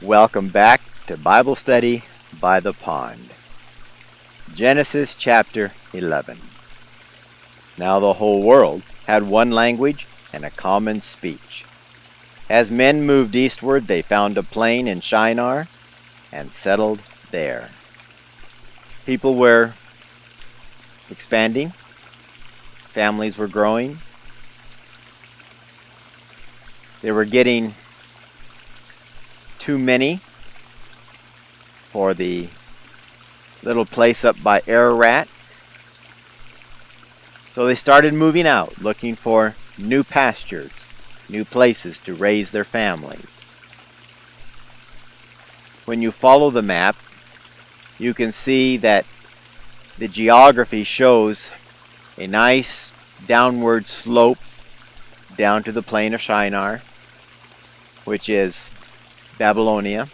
Welcome back to Bible Study by the Pond. Genesis chapter 11. Now the whole world had one language and a common speech. As men moved eastward, they found a plain in Shinar and settled there. People were expanding, families were growing, they were getting too many for the little place up by Ararat. So they started moving out, looking for new pastures, new places to raise their families. When you follow the map, you can see that the geography shows a nice downward slope down to the plain of Shinar, which is Babylonia,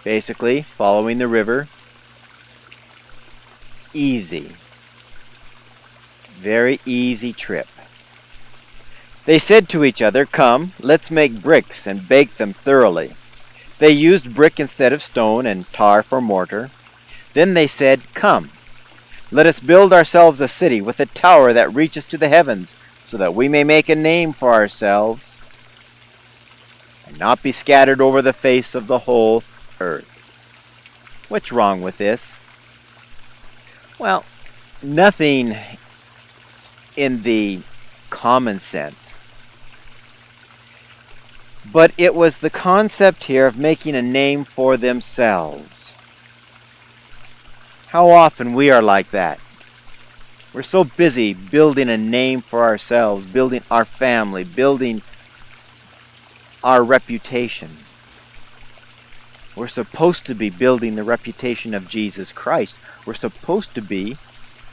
basically following the river. Easy, very easy trip. They said to each other, "Come, let's make bricks and bake them thoroughly." They used brick instead of stone and tar for mortar. Then they said, "Come, let us build ourselves a city with a tower that reaches to the heavens, so that we may make a name for ourselves and not be scattered over the face of the whole earth." What's wrong with this? Well, nothing in the common sense. But it was the concept here of making a name for themselves. How often we are like that. We're so busy building a name for ourselves, building our family, building our reputation. We're supposed to be building the reputation of Jesus Christ. We're supposed to be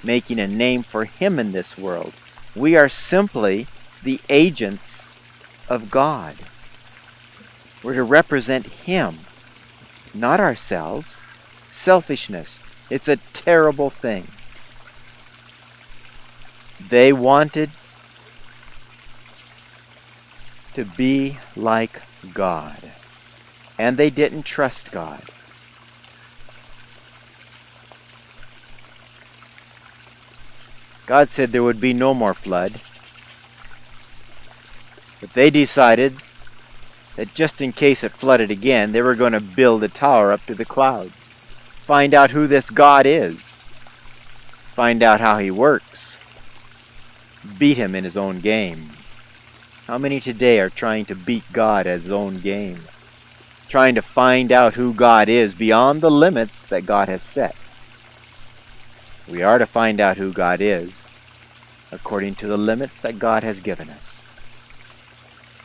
making a name for Him in this world. We are simply the agents of God. We're to represent Him, not ourselves. Selfishness, it's a terrible thing. They wanted to be like God, and they didn't trust God. God said there would be no more flood, but they decided that just in case it flooded again, they were going to build a tower up to the clouds, find out who this God is, find out how He works, beat Him in His own game. How many today are trying to beat God at His own game? Trying to find out who God is beyond the limits that God has set. We are to find out who God is according to the limits that God has given us.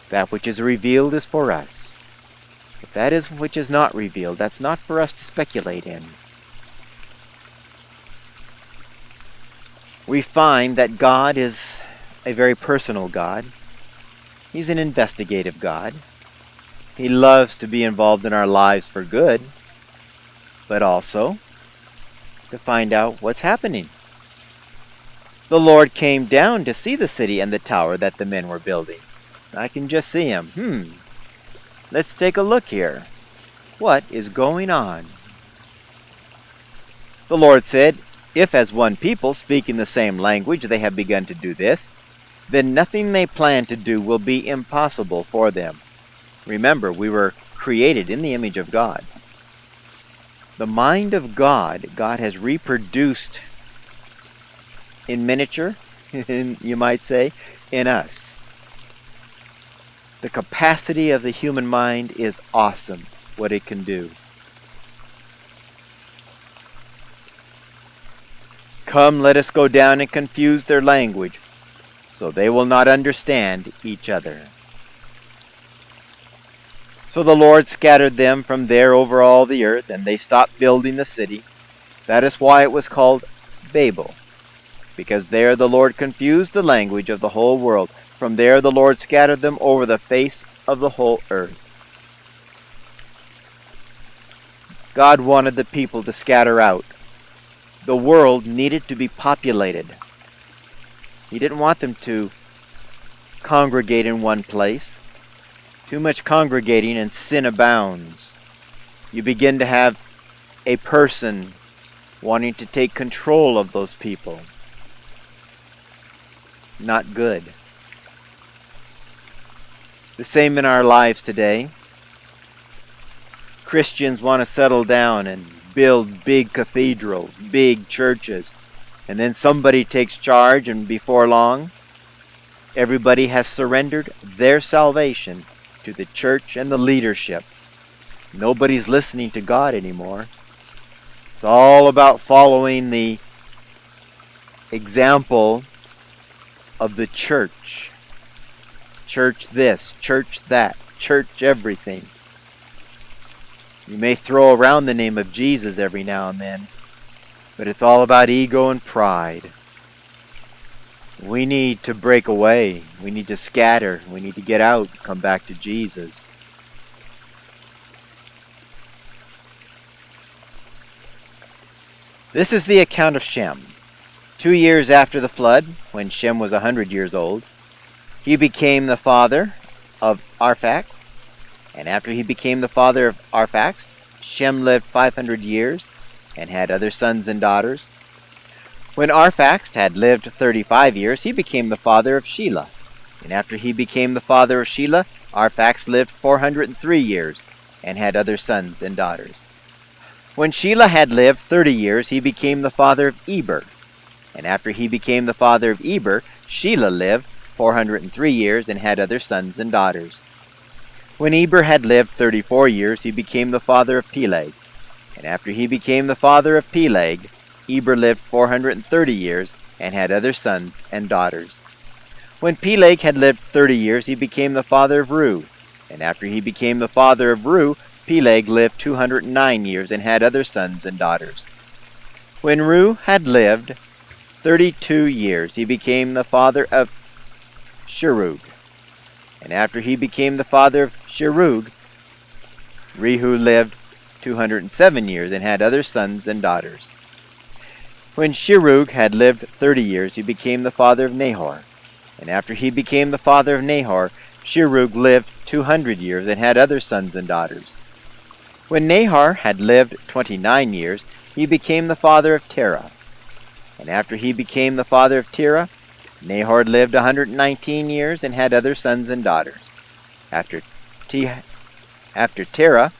That which is revealed is for us. But that is which is not revealed, that's not for us to speculate in. We find that God is a very personal God. He's an investigative God. He loves to be involved in our lives for good, but also to find out what's happening. The Lord came down to see the city and the tower that the men were building. I can just see Him. Let's take a look here. What is going on? The Lord said, "If as one people speaking the same language they have begun to do this, then nothing they plan to do will be impossible for them." Remember, we were created in the image of God. The mind of God, God has reproduced in miniature, you might say, in us. The capacity of the human mind is awesome, what it can do. "Come, let us go down and confuse their language, so they will not understand each other." So the Lord scattered them from there over all the earth, and they stopped building the city. That is why it was called Babel, because there the Lord confused the language of the whole world. From there the Lord scattered them over the face of the whole earth. God wanted the people to scatter out. The world needed to be populated. He didn't want them to congregate in one place. Too much congregating and sin abounds. You begin to have a person wanting to take control of those people. Not good. The same in our lives today. Christians want to settle down and build big cathedrals, big churches, and then somebody takes charge, and before long, everybody has surrendered their salvation to the church and the leadership. Nobody's listening to God anymore. It's all about following the example of the church. Church this, church that, church everything. You may throw around the name of Jesus every now and then, but it's all about ego and pride. We need to break away. We need to scatter. We need to get out, come back to Jesus. This is the account of Shem. 2 years after the flood, when Shem was 100 years old, he became the father of Arphaxad. And after he became the father of Arphaxad, Shem lived 500 years and had other sons and daughters. When Arphaxad had lived 35 years, he became the father of Shelah. And after he became the father of Shelah, Arphaxad lived 403 years and had other sons and daughters. When Shelah had lived 30 years, he became the father of Eber. And after he became the father of Eber, Shelah lived 403 years and had other sons and daughters. When Eber had lived 34 years, he became the father of Peleg. And after he became the father of Peleg, Eber lived 430 years and had other sons and daughters. When Peleg had lived 30 years, he became the father of Reu. And after he became the father of Reu, Peleg lived 209 years and had other sons and daughters. When Reu had lived 32 years, he became the father of Sherug. And after he became the father of Sherug, Rehu lived 207 years and had other sons and daughters. When Sherug had lived 30 years, he became the father of Nahor. And after he became the father of Nahor, Sherug lived 200 years and had other sons and daughters. When Nahor had lived 29 years, he became the father of Terah. And after he became the father of Terah, Nahor lived 119 years and had other sons and daughters. After Terah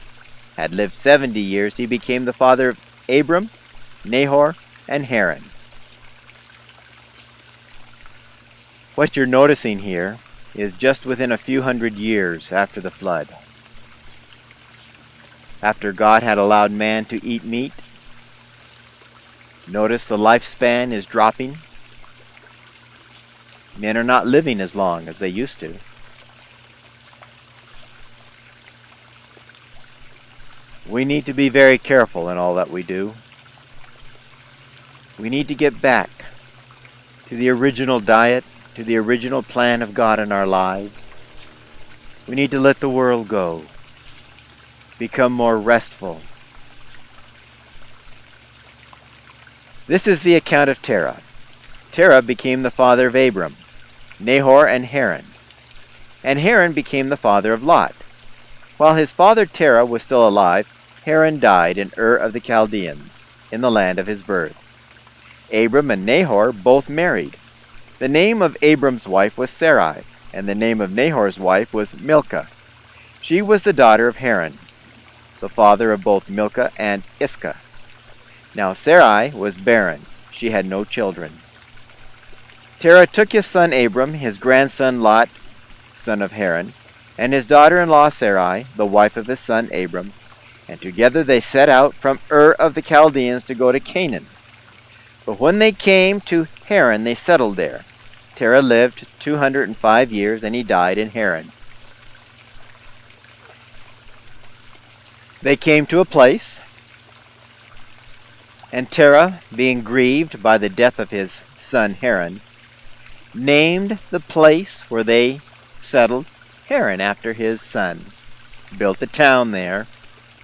had lived 70 years, he became the father of Abram, Nahor, and Haran. What you're noticing here is just within a few hundred years after the flood, after God had allowed man to eat meat, notice the lifespan is dropping. Men are not living as long as they used to. We need to be very careful in all that we do. We need to get back to the original diet, to the original plan of God in our lives. We need to let the world go, become more restful. This is the account of Terah. Terah became the father of Abram, Nahor, and Haran. And Haran became the father of Lot. While his father Terah was still alive, Haran died in Ur of the Chaldeans, in the land of his birth. Abram and Nahor both married. The name of Abram's wife was Sarai, and the name of Nahor's wife was Milcah. She was the daughter of Haran, the father of both Milcah and Iscah. Now Sarai was barren. She had no children. Terah took his son Abram, his grandson Lot, son of Haran, and his daughter-in-law Sarai, the wife of his son Abram, and together they set out from Ur of the Chaldeans to go to Canaan. But when they came to Haran, they settled there. Terah lived 205 years, and he died in Haran. They came to a place, and Terah, being grieved by the death of his son Haran, named the place where they settled Haran after his son. Built a town there,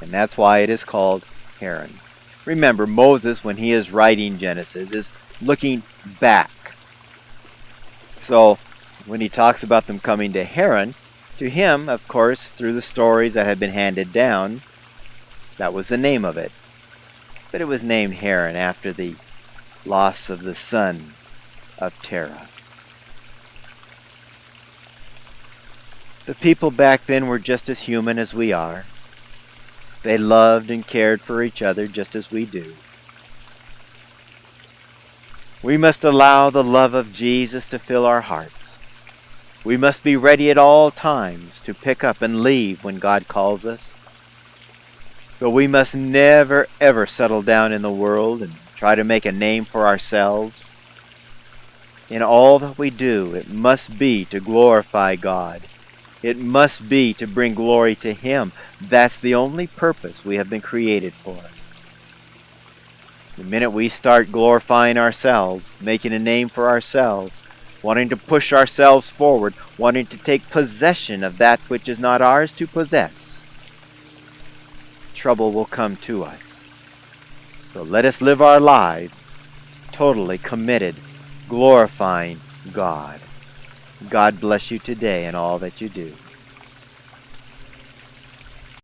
and that's why it is called Haran. Remember, Moses, when he is writing Genesis, is looking back. So, when he talks about them coming to Haran To him, of course, through the stories that had been handed down, that was the name of it. But it was named Haran after the loss of the son of Terah. The people back then were just as human as we are. They loved and cared for each other just as we do. We must allow the love of Jesus to fill our hearts. We must be ready at all times to pick up and leave when God calls us. But we must never ever settle down in the world and try to make a name for ourselves. In all that we do, it must be to glorify God. It must be to bring glory to Him. That's the only purpose we have been created for. The minute we start glorifying ourselves, making a name for ourselves, wanting to push ourselves forward, wanting to take possession of that which is not ours to possess, trouble will come to us. So let us live our lives totally committed, glorifying God. God bless you today in all that you do.